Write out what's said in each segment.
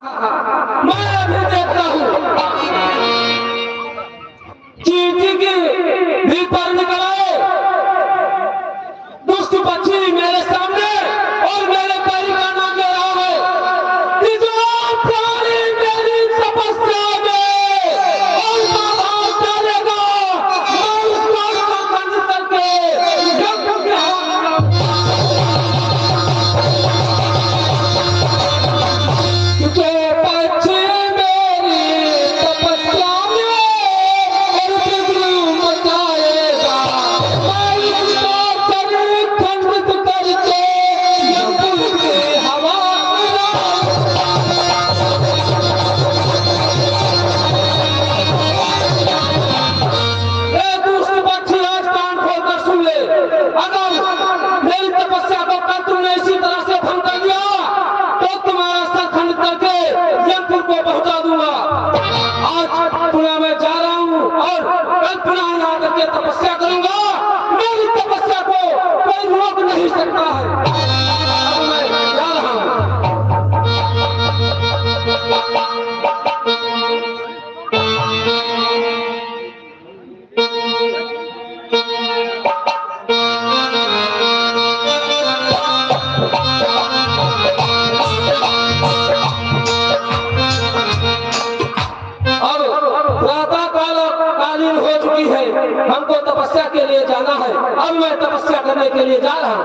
मैं अभी देखता हूँ चींटी की भीतर निकल आए दुष्ट पक्षी मेरे सामने और मेरे पैर का नाम ले रहा है कि जो प्राणी मेरी तपस्या में और बाधा डालेगा मैं उस बात को बंद करके जब के तपस्या करूंगा। मेरी तपस्या को कोई रोक नहीं सकता है। अब मैं जा रहा हूं। हो चुकी है, हमको तपस्या के लिए जाना है। अब मैं तपस्या करने के लिए जा रहा हूं।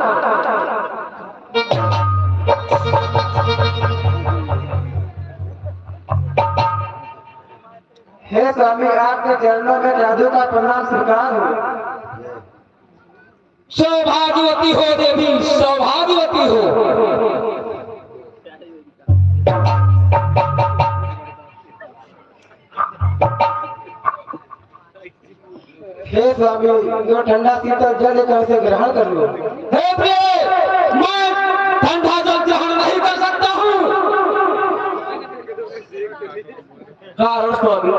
हे स्वामी, आपके चरणों में जादू का प्रणाम स्वीकार हो। सौभाग्यवती हो देवी, सौभाग्यवती हो। हे स्वामी, जो ठंडा शीतल जल कैसे ग्रहण कर लो। हे प्रिय, मैं ठंडा जल ग्रहण नहीं कर सकता हूँ। कारण स्वामी,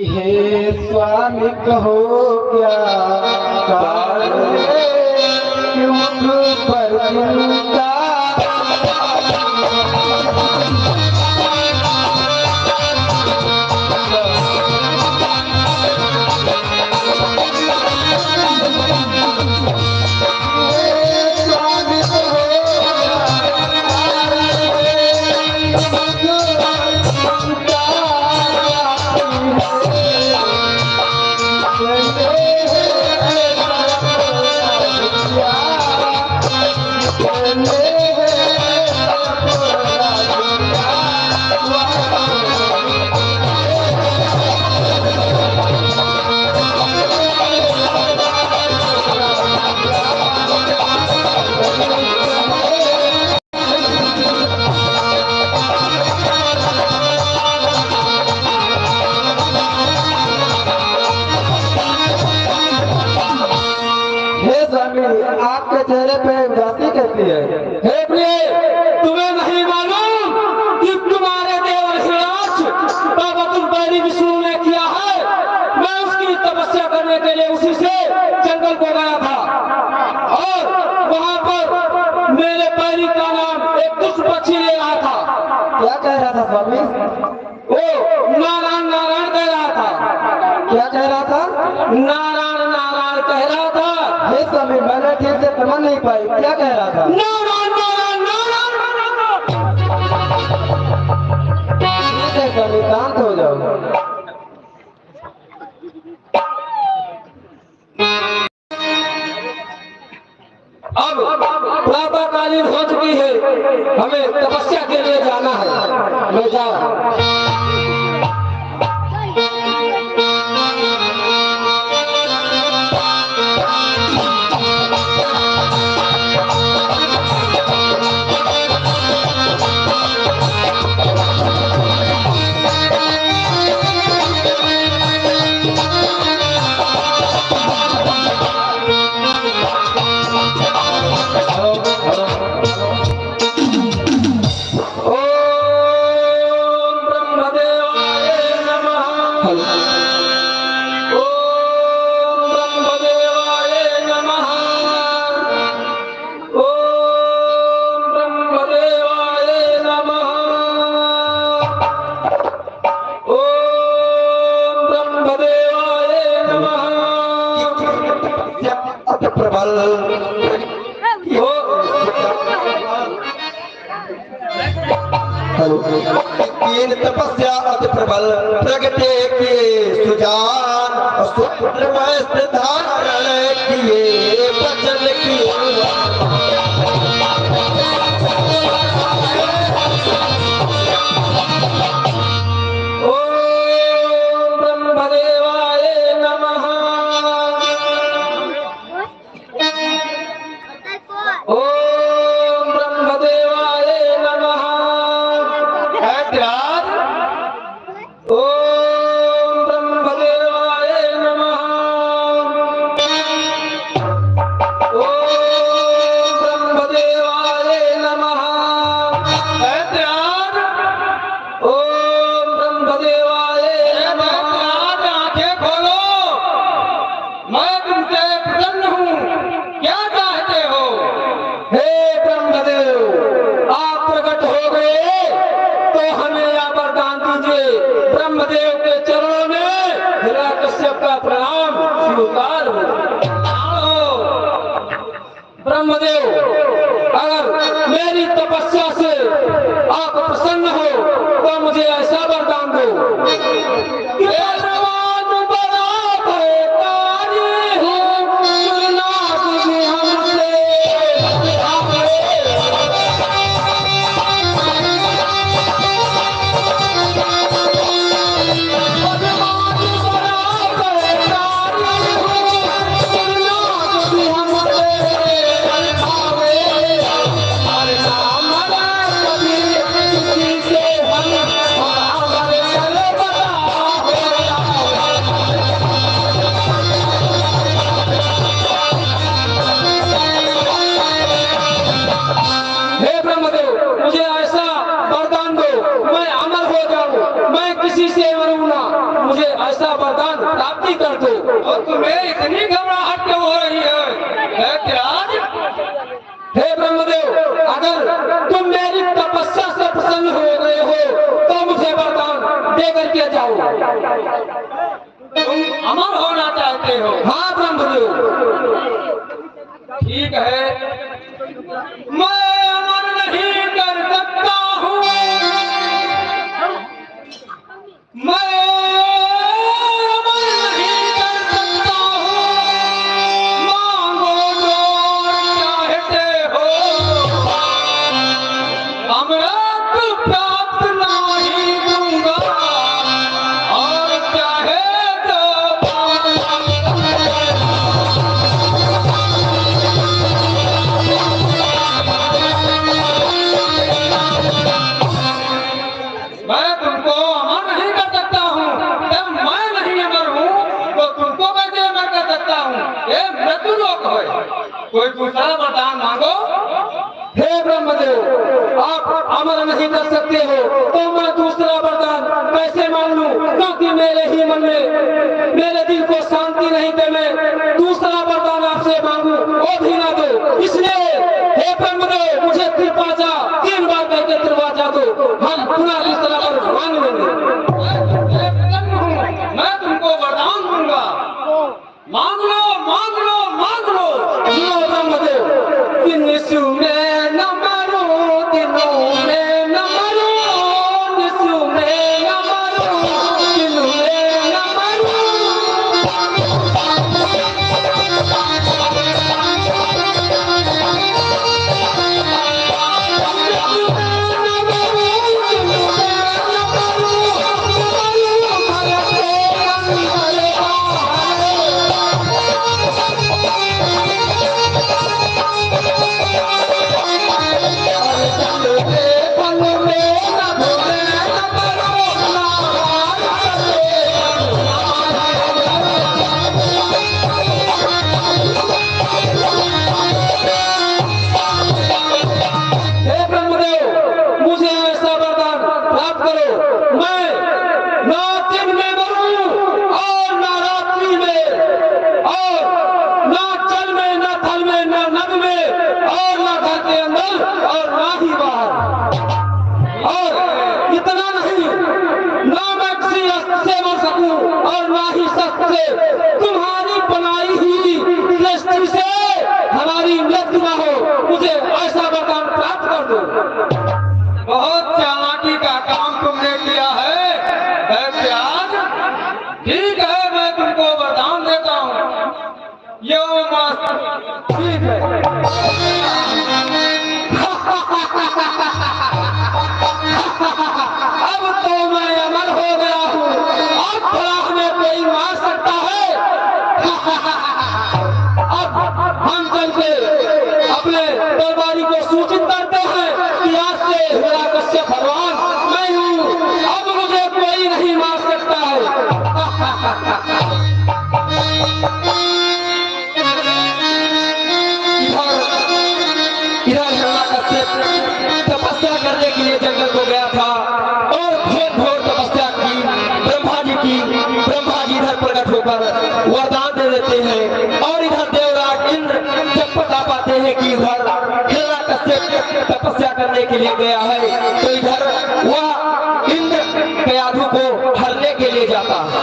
हे स्वामी कहो क्या कारण है कि मुझ पर चिंता। आपके चेहरे पे उदासी कैसी है? हे प्रिय, तुम्हें नहीं मालूम कि तुम्हारे देवर हिरण्याक्ष बाबतुल बैरी विष्णु ने किया है। मैं उसकी तपस्या करने के लिए उसी से जंगल को गया था और वहाँ पर मेरे पैरी का नाम एक दुष्ट पक्षी ले रहा था। क्या कह रहा था स्वामी? वो नारायण नारायण कह रहा था। क्या कह रहा था? नारायण नारायण कह रहा था। हे स्वामी, मैंने ठीक से समझ नहीं पाई, क्या कह रहा था? नारायण नारायण नारायण। ठीक है स्वामी, शांत हो जाओ। अब प्रातःकालीन हो चुकी है, हमें तपस्या के लिए जाना है। मैं जा रहा हूं। अति प्रबल कीन तपस्या अति प्रबल प्रगटे किए सुजान सुपुत्र मस्त धारण किए वचन किए ब्रह्मदेव, अगर मेरी तपस्या से आप प्रसन्न हो तो मुझे ऐसा वरदान दो कि भगवान बराबर कार्य हो, नाथ जी हमसे प्राप्ति कर दो। और तुम्हें इतनी घबराहट क्यों हो रही है त्याज? हे ब्रह्मदेव, अगर तुम मेरी तपस्या से प्रसन्न हो गए हो तो मुझे वरदान दे करके जाओ। तुम अमर होना चाहते हो? हाँ ब्रह्मदेव। ठीक है, मैं अमर नहीं कर सकता हूँ, मैं कोई दूसरा वरदान मांगो। हे ब्रह्मदेव, आप अमर नहीं कर सकते हो तो मैं दूसरा वरदान कैसे मांग लूं? क्योंकि मेरे ही मन में, मेरे दिल को शांति नहीं दे, मैं दूसरा वरदान आपसे मांगू वो भी ना दो। इसलिए हे ब्रह्मदेव, मुझे त्रिपाचा 3 बार कहकर त्रिपाचा दो, हम पुनः दूसरा वर मांग लेंगे। मैं तुमको वरदान दूंगा, मांग लो मांग लो मांग लो। ब्रह्मदेव, निशु में न मरो, दिनों में न मरो, निशु में न मरो, दिनों में न मरो। तुम्हारी बनाई हुई दृष्टि से यो मस्त ठीक है। अब तो मैं अमर हो गया हूँ, अब भला हमें कोई मार सकता है? अब हम चलते अपने दरबारी को सूचित करते हैं कि आज से हिरण्यकश्यप भगवान मैं हूँ, अब मुझे कोई नहीं मार सकता है। इधर हिरण्यकश्यप तपस्या करने के लिए जंगल को गया था और घोर घोर तपस्या की ब्रह्मा जी इधर प्रकट होकर वरदान दे देते हैं और इधर देवराज इंद्र जब पता पाते हैं कि इधर हिरण्यकश्यप तपस्या करने के लिए गया है तो इधर वह इंद्र कयाधु को हरने के लिए जाता है।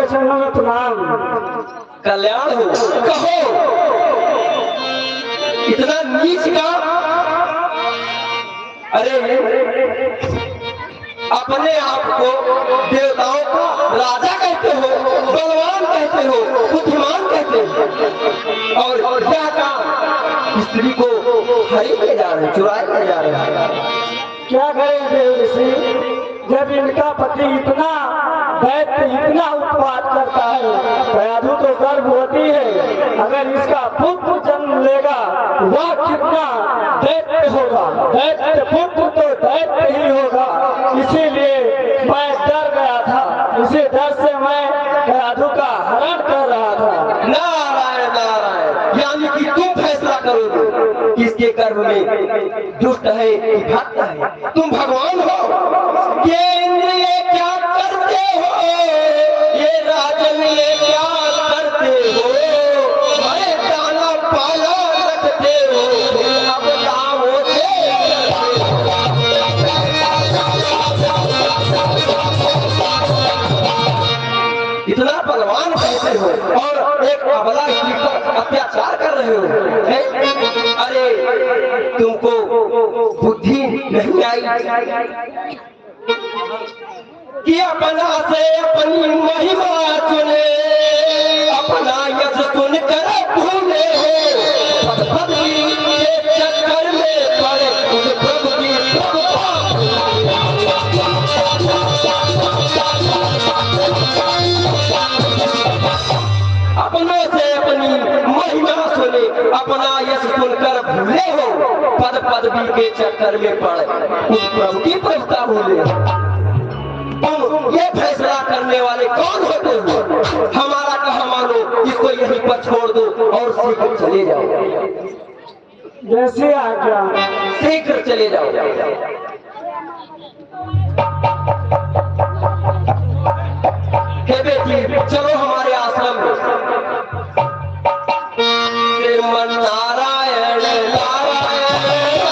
चरणों में प्रणाम। कल्याण हो। कहो इतना नीच का, अरे अपने आप को देवताओं का राजा कहते हो, बलवान कहते हो, बुद्धिमान कहते हो और क्या काम स्त्री को खरीद ले जा रहे, चुराए ले जा रहे हैं। क्या करें देव ऋषि, जब इनका पति इतना इतना उत्पात करता है, कयाधु तो गर्भवती है, अगर इसका पुत्र जन्म लेगा वह कितना दैत्य होगा, दैत्य पुत्र तो दैत्य ही होगा। इसीलिए मैं डर गया था, इसी डर से मैं कयाधु का हरण कर रहा था। नारायण नारायण, यानी कि तुम फैसला करोगे किसके गर्भ में दुष्ट है कि भक्त है। तुम भगवान हो, ये इंद्र ये क्या करते हो, ये राजन ये क्या करते हो, मैं दाना पाला रखते हो, अब दामों से इतना बलवान कहते हो और एक अबला स्त्री पर अत्याचार कर रहे हो। अरे तुमको बुद्धि नहीं आई कि अपना से अपनी महिमा चुने, अपना यश सुनकर भूले हो, पदवी के चक्कर में पड़े उस प्रभु की अपनों से अपनी महिमा सुने, अपना यश सुनकर भूले हो, पद पदवी के चक्कर में पड़े उस प्रभु की प्रभुता भूले। तुम ये फैसला करने वाले कौन होते हो? हमारा कहा मानो, इसको यहीं पर छोड़ दो और शीघ्र चले जाओ। जैसे आज्ञा। शीघ्र चले जाओ। बेटी चलो हमारे आश्रम में। श्रीमन नारायण नारायण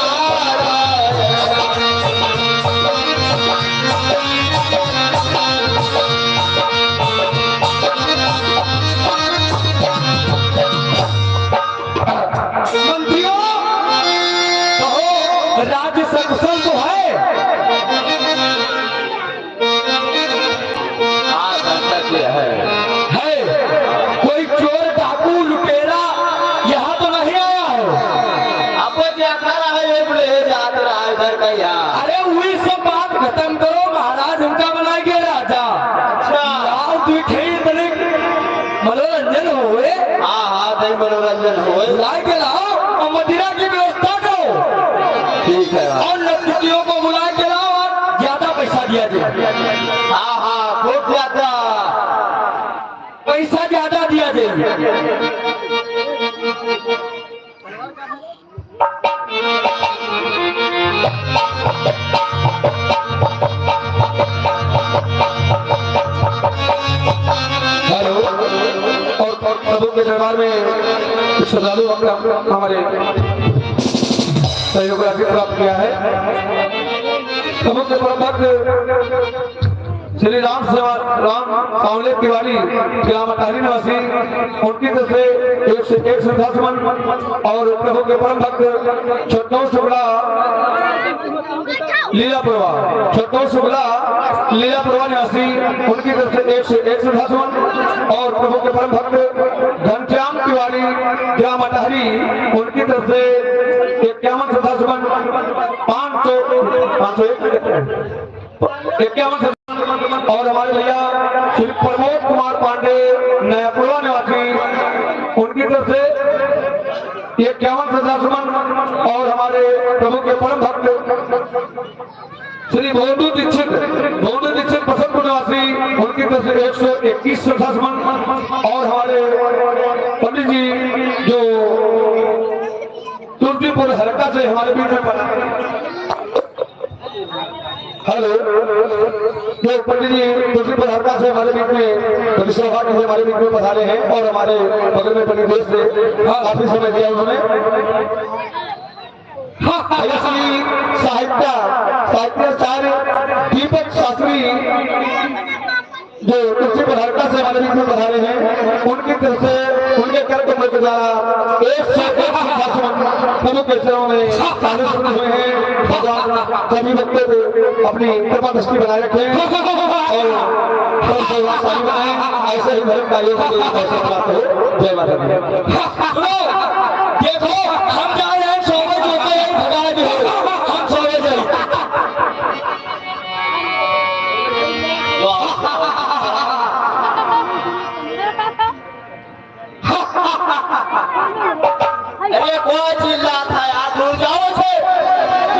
मंत्रियों कहो, राज्य सकुशल तो है? है। कोई चोर डाकू लुटेरा यहाँ तो नहीं आया है? अब जाता रहा है बोले जाता रहा है इधर का यहाँ। अरे वही सब बात खत्म करो, महाराज उनका बनाएंगे राजा। अच्छा लाओ तू खेल बने मनोरंजन होए। हाँ हाँ दही मनोरंजन हो लाए के लाओ और मदिरा की व्यवस्था करो। ठीक है। और नर्तकियों को बुला के लाओ और ज्यादा पैसा दिया जाए। हाँ हाँ खूब ज्यादा पैसा ज्यादा दिया जाए। हेलो। और प्रभु के दरबार में श्रद्धालु हमारे सहयोग राशि प्राप्त किया है। प्रभु के परम भक्त श्री राम सावले तिवारी ग्राम अटारी निवासी, उनकी तरफ से एक श्रद्धासुमन। और प्रभु के परम भक्त छोटो शुक्ला लीला प्रभा निवासी, उनकी तरफ से एक श्रद्धासुमन। और प्रभु के परम भक्त घनश्याम तिवारी ग्राम अटारी, उनकी तरफ से 51 श्रद्धासुमन। 551। और हमारे भैया श्री प्रमोद कुमार पांडे नयापुरा निवासी, उनकी तरफ से 51 श्रद्धासुमन। और हमारे प्रभु के परम भक्त श्री भोंदू दीक्षित बसंतपुर निवासी, उनकी तरफ से 121 श्रद्धासुमन। और हमारे पंडित जी जो तुलसीपुर हरका से हमारे बीच में हेलो, जो पंडित जी तुलसीपुर हरका से हमारे बीच में सौभाग्य से हमारे बीच में पधारे हैं। और हमारे बगल में पंडित देश से काफी समय दिया उन्होंने। साहित्याचार्य दीपक शास्त्री जो तुलसीपुर हरका से हमारे बीच में पधारे हैं, उनकी तरफ से उनके कर कमल के द्वारा 101 प्रमुख विषयों में शामिल हुए हैं। भगवान सभी भक्तों को अपनी कृपा दृष्टि बनाए रखें और ऐसे ही धर्म कार्यों को जय माता दी। देखो हम जा रहे हैं 100 बजे भगा भी हो, हम 100 बजे अरे कोई चिल्ला था यार, दूर जाओ से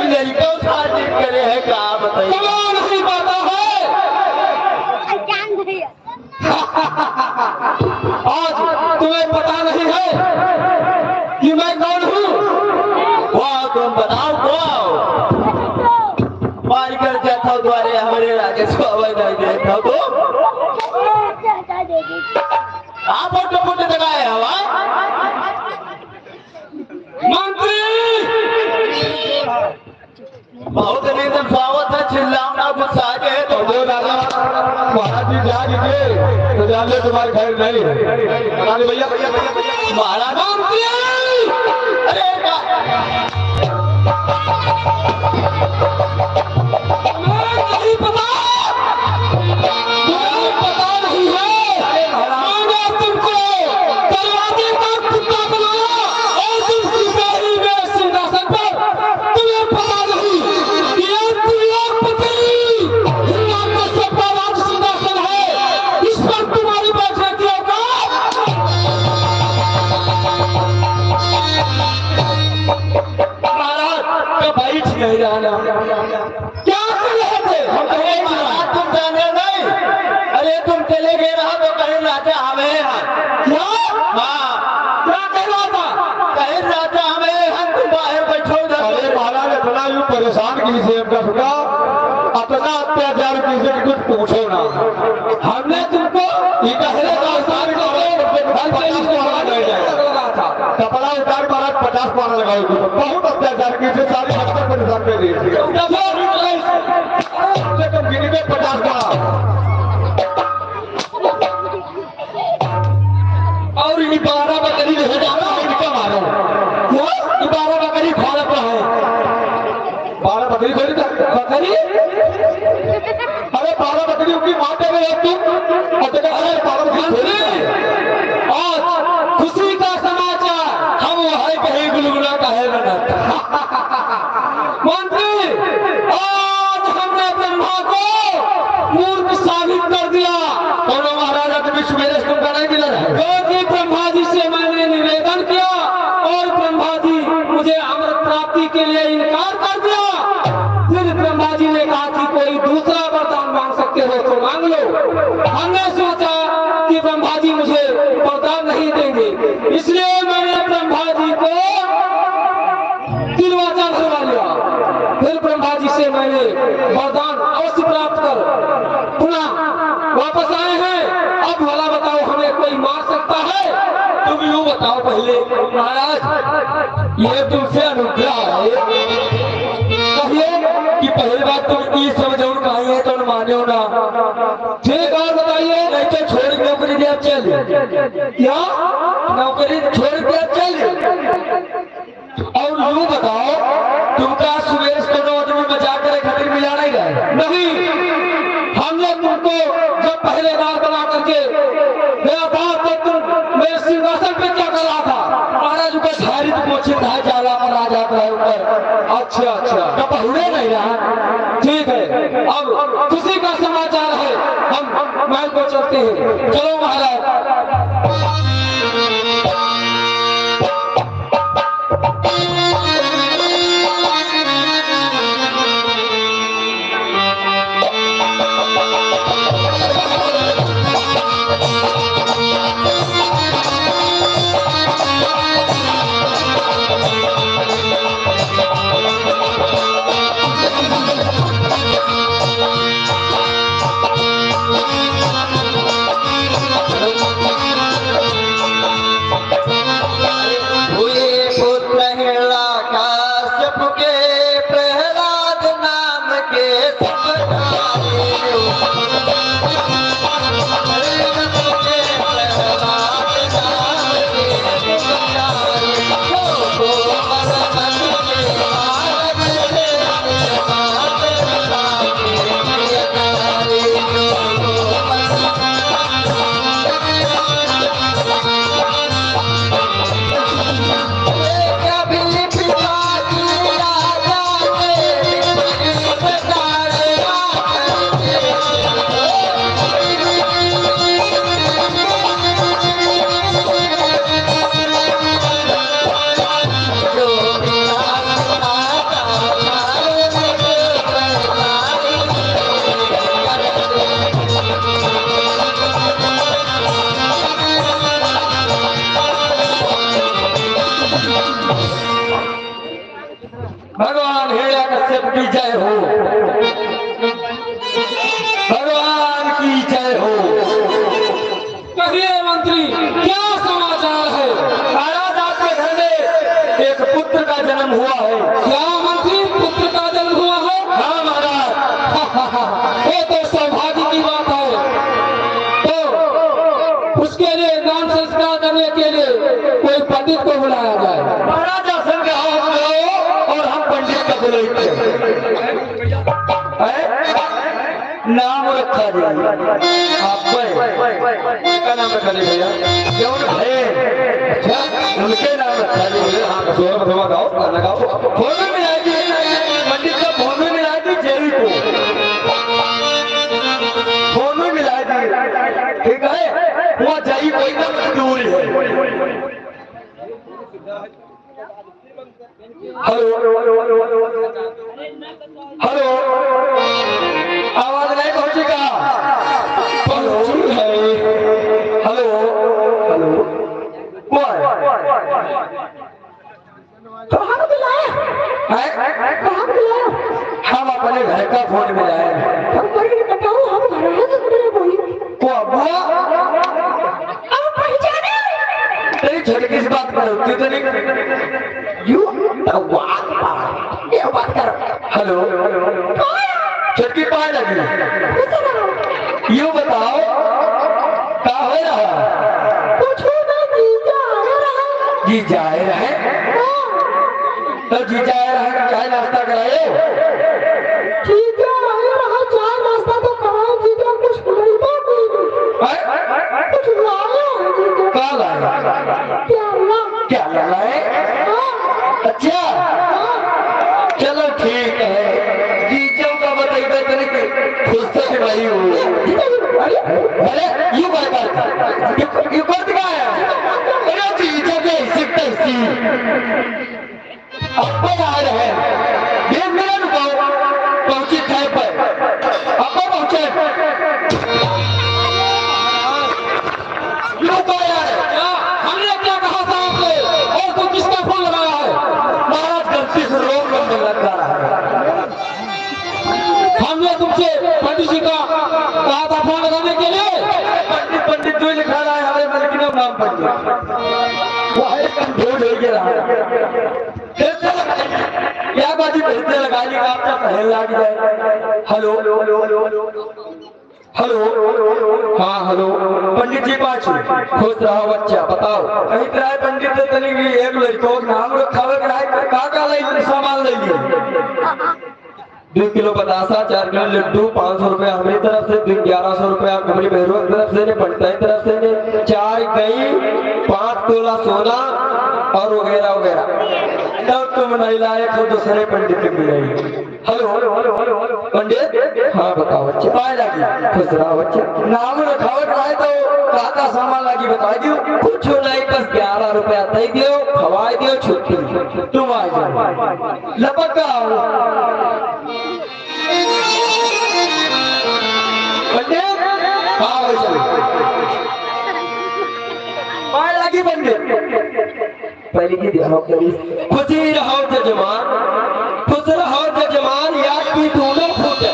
लड़कों शादी करे है क्या बताइए। नहीं पता है। आज तुम्हें पता नहीं है कि मैं कौन हूँ? वाह तुम बताओ मार कर जाता द्वारे हमारे राजेश को आवाज नहीं देता तो आप फोटो लगाए हवा मंत्री बहुत एकदम स्वागत है। चिल्लाना गुस्सा है तो जो दादा महाराज जी जा दीजिए तो जान ले तुम्हारे घर नहीं है। भैया महाराज अरे नहीं पता, तुम्हें पता नहीं है। मैंने तुमको दरवाजे का कुत्ता बनाया और दूसरी बारी में सिंहासन पर। तुम्हें पता नहीं कि ये त्रिलोकपति हिंदुस्तान का सबका राज सिंहासन है, इस पर तुम्हारी बैठने की औकात। महाराज तो बैठ नहीं जाना, क्या कर रहे थे? हम कहे महाराज तुम जाने नहीं। अरे तुम चले गए रहा तो कहीं राजा हमें क्या क्या कह रहा था? कहीं राजा हमें हम तुम बाहर बैठो अरे महाराज इतना यूं परेशान कीजिए इतना अत्याचार कीजिए कि कुछ पूछो ना। हमने तुमको ये पहले का साल का कपड़ा उतार महाराज 50 पाना लगाओ बहुत अत्याचार की थे सारी 70 रुपए दिए कम गिनी में 50 पाना और ये 12 बकरी रह जाना इनका मारो क्या ये 12 बकरी खाना पर है 12 बकरी खोली बकरी अरे 12 बकरियों की माते में तुम अरे 12 बकरी आज खुशी का समाचार हम वहां कहीं गुलगुला का है मंत्री आज हमने ब्रह्मा को मूर्ख साबित कर दिया और महाराज अभी सुबह तुमका नहीं मिला है क्योंकि ब्रह्मा जी से मैंने निवेदन किया और ब्रह्मा जी मुझे अमृत प्राप्ति के लिए इनकार कर दिया। फिर ब्रह्मा जी ने कहा कि कोई दूसरा वरदान मांग सकते हो तो मांग लो। हमने सोचा कि ब्रह्मा जी मुझे वरदान नहीं देंगे, इसलिए मैंने ब्रह्मा जी को तिलवाचा करवा लिया। फिर ब्रह्मा जी से मैंने वरदान अवश्य प्राप्त कर पुनः वापस आए हैं। अब भला बताओ हमें कोई मार सकता है? तुम यूं बताओ पहले महाराज ये तुमसे अनुग्रह है कहिए कि पहली बात तुम ये समझो कहीं है तो मानो ना ठीक और बताइए। नहीं तो छोड़ के नौकरी दिया चल क्या नौकरी छोड़ दिया चल और यूं बताओ तुमका सुबह को आदमी मजाक करे खातिर मिला नहीं गए नहीं, हमने तुमको जब पहले बार बना करके मेरा बाप तो तुम मेरे सिंहासन पे क्या कर रहा था? महाराज का धारी तो मोचित है जाला महाराज आता है ऊपर अच्छा अच्छा कब हुए नहीं रहा ठीक है। अब खुशी का समाचार है, हम महल को चलते हैं। चलो महाराज। भगवान हिरण्यकश्यप की जय हो भगवान की जय हो कहिए मंत्री क्या समाचार है? महाराज आपके घर में एक पुत्र का जन्म हुआ है क्या मंत्री पुत्र का जन्म हुआ है? हाँ महाराज ये तो सौभाग्य की बात है। तो उसके लिए नाम संस्कार करने के लिए कोई पंडित को बुलाया जाए। महाराज आसन के हाथ में हो और हम पंडित का बुलाएंगे नाम रखा जाए आपको क्या नाम रखा जाए भैया क्यों है अच्छा उनके नाम रखा जाए हाँ जोर भगवा गाओ गाना गाओ फोन में मिलाएगी पंडित का फोन में मिलाएगी जेरी को फोन में मिलाएगी ठीक है वहाँ जाइए कोई ना दूर है हेलो हेलो आवाज नहीं पहुंचेगा हेलो हेलो हेलो कहाँ बुलाया? कहाँ बुलाया? हम अपने घर का फोन मिलाए हम बताओ हम महाराज बोले बोली वो बुआ किस बात पर तू तो नहीं यू ये बात कर हेलो छटकी पाए लगी यू बताओ क्या हो रहा जी जाए रहे तो जी जाए रहे चाय नाश्ता कराए क्या लाए अच्छा चलो ठीक है जीजो का बताइए तेरे खुश से भाई हूँ अरे यू बात यू बात क्या है अरे जीजो के सीखते सी अब आ रहे हैं देख मेरा रुको पहुंची थे पर अब पहुंचे रुको यार हमने क्या कहा था आपको और तू किसका फोन लगाया है? महाराज गलती से रोक लगा रहा है हमने तुमसे पंडित जी का कहा था फोन लगाने के लिए। पंडित जो लिखा रहा है हमारे मलकी नाम पंडित वो है कंट्रोल हो गया क्या बाजी भेजते लगा ली आपका पहल लाग जाए हेलो हेलो हाँ हेलो पंडित जी पाछू खुश रहा बच्चा बताओ कहीं प्राय पंडित से तनी भी एक लड़कों का नाम रखा हुआ का सामान ले लिए 2 किलो बतासा 4 किलो लड्डू 500 रुपया हमारी तरफ से 1100 रुपया हमारी बहरों की तरफ से ने पंडित की तरफ से ने 4 गई 5 तोला सोना और वगैरह वगैरह तब तुम नहीं लाए तो दूसरे पंडित की मिलाई हेलो पंडित हाँ बताओ बच्चे पाए लगी खुश रहा बच्चे नाम रखावट रहे तो का सामान लगी बता दियो कुछ नहीं बस 11 रुपया दे दियो खवाई दियो छुट्टी तुम आ जाओ लपक आओ पंडित हाँ वैसे पाए लगी पंडित पहले की दिया खुशी रहो जजमान खुश रहो जजमान याद की दोनों फूटे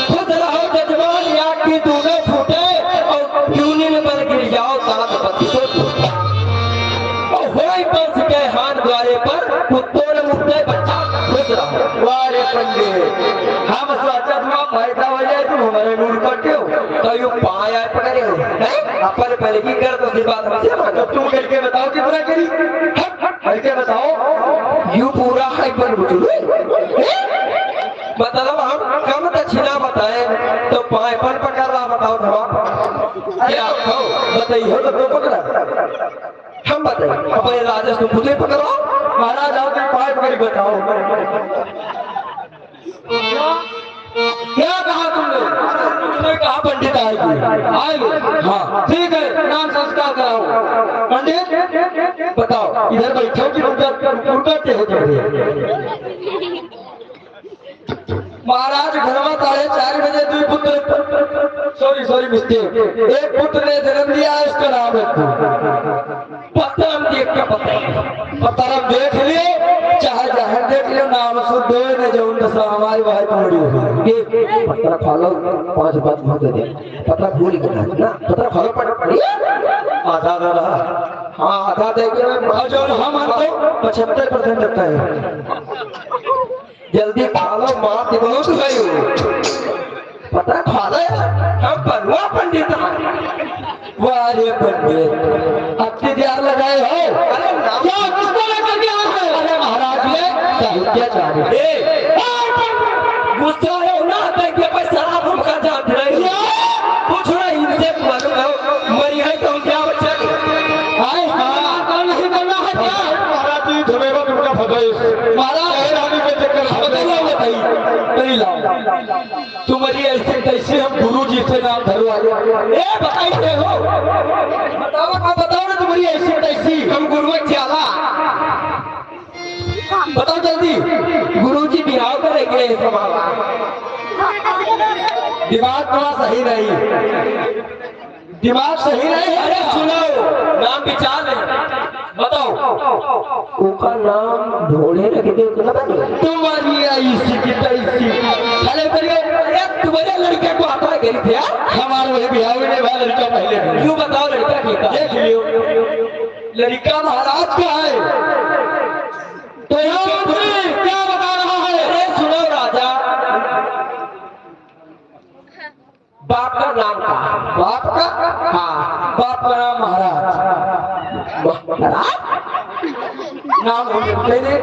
खुश रहो जजमान याद की दोनों फूटे और यूनी में बन गिर जाओ साथ पति को और होई पंच के हाथ द्वारे पर कुत्तों ने मुक्ते बच्चा खुश रहो वारे पंडित हम स्वाचा तुम्हारा फायदा हो जाए तुम हमारे नूर करते हो तो यू पाया पकड़े हो अपन पहले की कर तो बात हमसे मानो तुम करके बताओ कि पूरा करी करके बताओ यू पूरा है पर मतलब हम कम दक्षिणा बताए तो पाइपन पकड़ रहा बताओ धवा क्या बताइए हो तो पकड़ा हम बताइए अपने राजेश तुम खुद ही पकड़ो महाराज आओ तुम पाइप कर बताओ क्या कहा तुमने? तुमने कहा पंडित आएगी आएगी हाँ ठीक है नाम संस्कार कराओ। पंडित बताओ इधर बैठो कि रुकते हो जाए महाराज घर में 4:30 बजे 2 पुत्र सॉरी मिस्टेक एक पुत्र ने जन्म लिया इसका नाम रखो पत्रम देख के पत्रम देख लियो चाहे जहर देख लियो नाम शुद्ध हो न जो दशा हमारी वाह तुम्हारी होगी पत्र फॉलो 5 बात मत दे पत्र भूल गया ना पत्र फॉलो पड़ी आधा रहा हाँ आधा दे के जो हम तो 75% रखता है जल्दी खा लो माँ दिमाग तो गई पता खा लो हम बनवा पंडित वारे पंडित अति ध्यान लगाए हो अरे क्या किसको लेकर के आए हो अरे महाराज ये साहित्याचार्य गुस्सा है ना देखिए भाई शराब हमका जान रही है पूछ रहा इनसे मरी है तो हम क्या बच्चा आए हाँ नहीं करना है क्या महाराज जी तुम्हें उनका फसाई महाराज तुम्हारी ऐसे कैसे हम गुरु जी से नाम धरवा बताइए हो बताओ ना तुम्हारी ऐसी कैसी हम गुरु ख्याला बताओ जल्दी गुरु जी बिहाव करेंगे दिमाग थोड़ा सही नहीं दिमाग सही नहीं अरे सुनो नाम विचार नहीं बताओ उसका नाम ढोले रख दे तुम्हारी ऐसी की तैसी अरे तुम्हारे लड़के को आता है गरीब भैया हमारे वही बिहार में लड़का पहले क्यों बताओ लड़का की देख लियो लड़का महाराज का है। तो यह मंत्री क्या बता रहा है? अरे सुनो राजा, बाप का नाम का, बाप का, हाँ बाप का नाम महाराज। नाम मैंने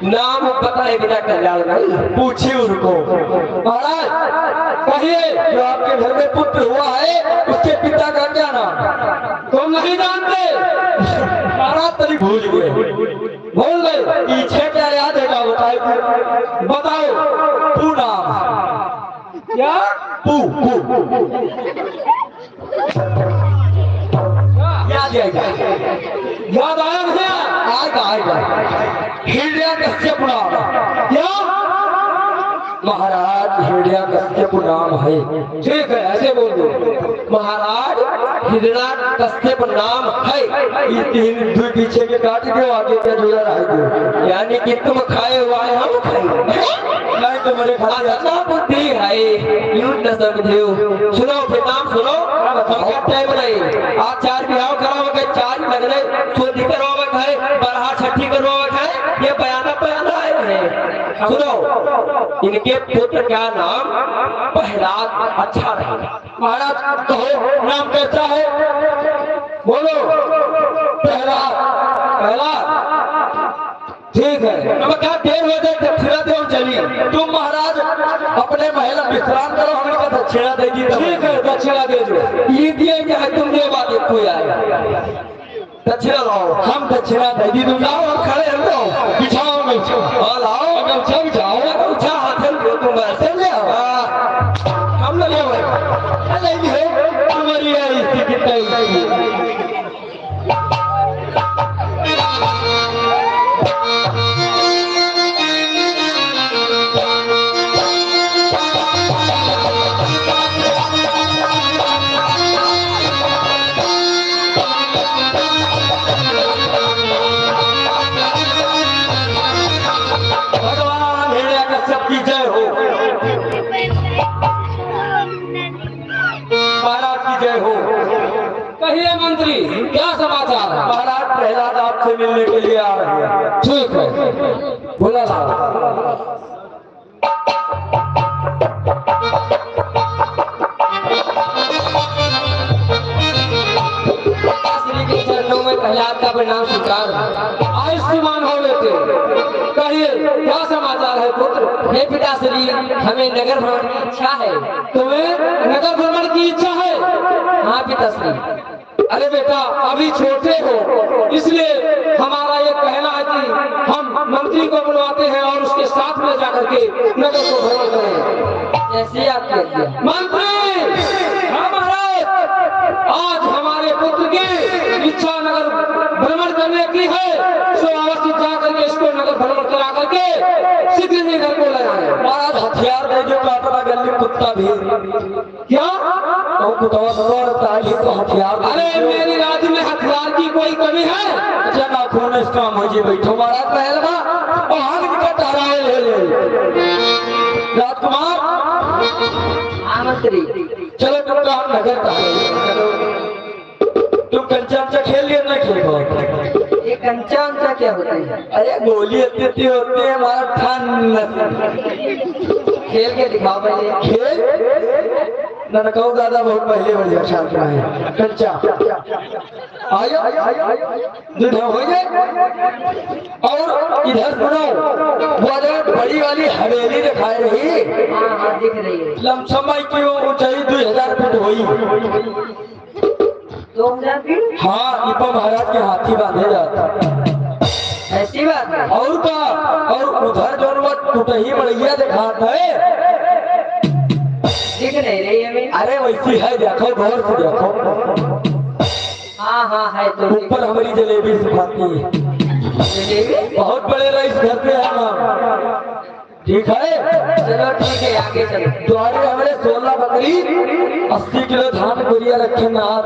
नाम बताए बिना कल्याण नहीं, पूछिए उनको। महाराज कहिए, जो आपके घर में पुत्र हुआ है उसके पिता का क्या नाम? तुम नहीं जानते? महाराज तरी भूल गए, बोल गए। पीछे क्या याद है? क्या बताए, बताओ। पू नाम क्या? पू याद आएगा, याद आया भैया? आएगा। हिरण्यकश्यप नाम, क्या? महाराज हिरण्यकश्यप नाम है। ठीक है, ऐसे बोल दो। महाराज हिरण्यकश्यप नाम है। ये तीन दो पीछे के काट दो, आगे का जोड़ा रह दो। यानी कि तुम खाए हुआ है, हम खाए नहीं, तो मेरे खाली अच्छा बुद्धि है, यूं न समझो। सुनो फिर नाम सुनो, हम क्या टाइम नहीं। आज 4 बिहाव कराओगे, 4 लगने शादी करवाओगे है, बरहा छठी करवाओगे है, ये बयाना आए हैं। सुनो, इनके पुत्र का नाम प्रहलाद अच्छा रहेगा। महाराज कहो नाम कैसा है? बोलो। प्रहलाद। प्रहलाद ठीक है। अब क्या देर हो जाए, दक्षिणा देव चली। तुम महाराज अपने महल विश्राम करो, हमने का दक्षिणा देगी। ठीक है, दक्षिणा दे दो। ये दिए क्या तुम दे बात कोई आएगा, दक्षिणा लाओ। हम दक्षिणा दे दी। तुम लाओ, हम खड़े हम लाओ, बिछाओ गमछा। हाँ लाओ गमछा बिछाओ। गमछा हाथ में दो, तुम ऐसे ले आओ। हम लोग नहीं है हमारी ऐसी कितनी। भगवान हिरण्यकश्यप की जय हो, महाराज की जय हो। कहिए मंत्री, क्या समाचार है? महाराज प्रहलाद आपसे मिलने के लिए आ रहे हैं। ठीक है, बुला लाओ। श्री के चरणों में प्रहलाद का प्रणाम स्वीकार। आयुष्मान हो लेते। कहिए क्या समाचार है पुत्र? हे पिताश्री, हमें नगर भ्रमण की इच्छा है। तुम्हें नगर भ्रमण की इच्छा है? हाँ पिताश्री। अरे बेटा, अभी छोटे हो, इसलिए हमारा ये कहना है कि हम मंत्री को बुलवाते हैं और उसके साथ में जाकर के नगर को भ्रमण करें। ऐसे आप किया मंत्री, हाँ महाराज, आज हमारे पुत्र की इच्छा नगर भ्रमण करने की है, सो अवश्य जा करके इसको नगर भ्रमण करा करके शीघ्र ही घर को ले आए। महाराज हथियार दे दो, अपना गली कुत्ता भी क्या? तो हथियार। अरे मेरे राज्य में हथियार की कोई कमी है? जब खून इस काम हो जी बैठो महाराज पहलवा, और हम इनका टहराए ले राजकुमार। मंत्री चलो तुम तो हम नगर का तुम कंचा खेल लिए ना खेल पाओ। ये कंचा उंचा क्या होता है? अरे गोली इतनी होती है, हमारा ठान खेल के दिखाओ पहले। खेल ननकाऊ दादा बहुत पहले बढ़िया शांत है। कंचा आयो दुनिया हो गए। और इधर सुनो, वो जो बड़ी वाली हवेली दिखाई रही, हाँ दिख रही है। लमसम की वो ऊंचाई 2000 फीट हुई। 2000 फीट? हाँ, इपा महाराज के हाथी बांधे जाता। ऐसी बात है? और का और उधर जो वो टूटही बढ़िया दिखाता है, दिख नहीं रही है। अरे वैसी है, देखो गौर से देखो। हाँ है तो ऊपर हमारी जलेबी सिखाती है। जलेबी? बहुत बड़े रईस घर पे है ना, ठीक है। चलो ठीक है, आगे चलो। द्वारे हमारे 16 बकरी 80 किलो धान गुड़िया रखे नाथ।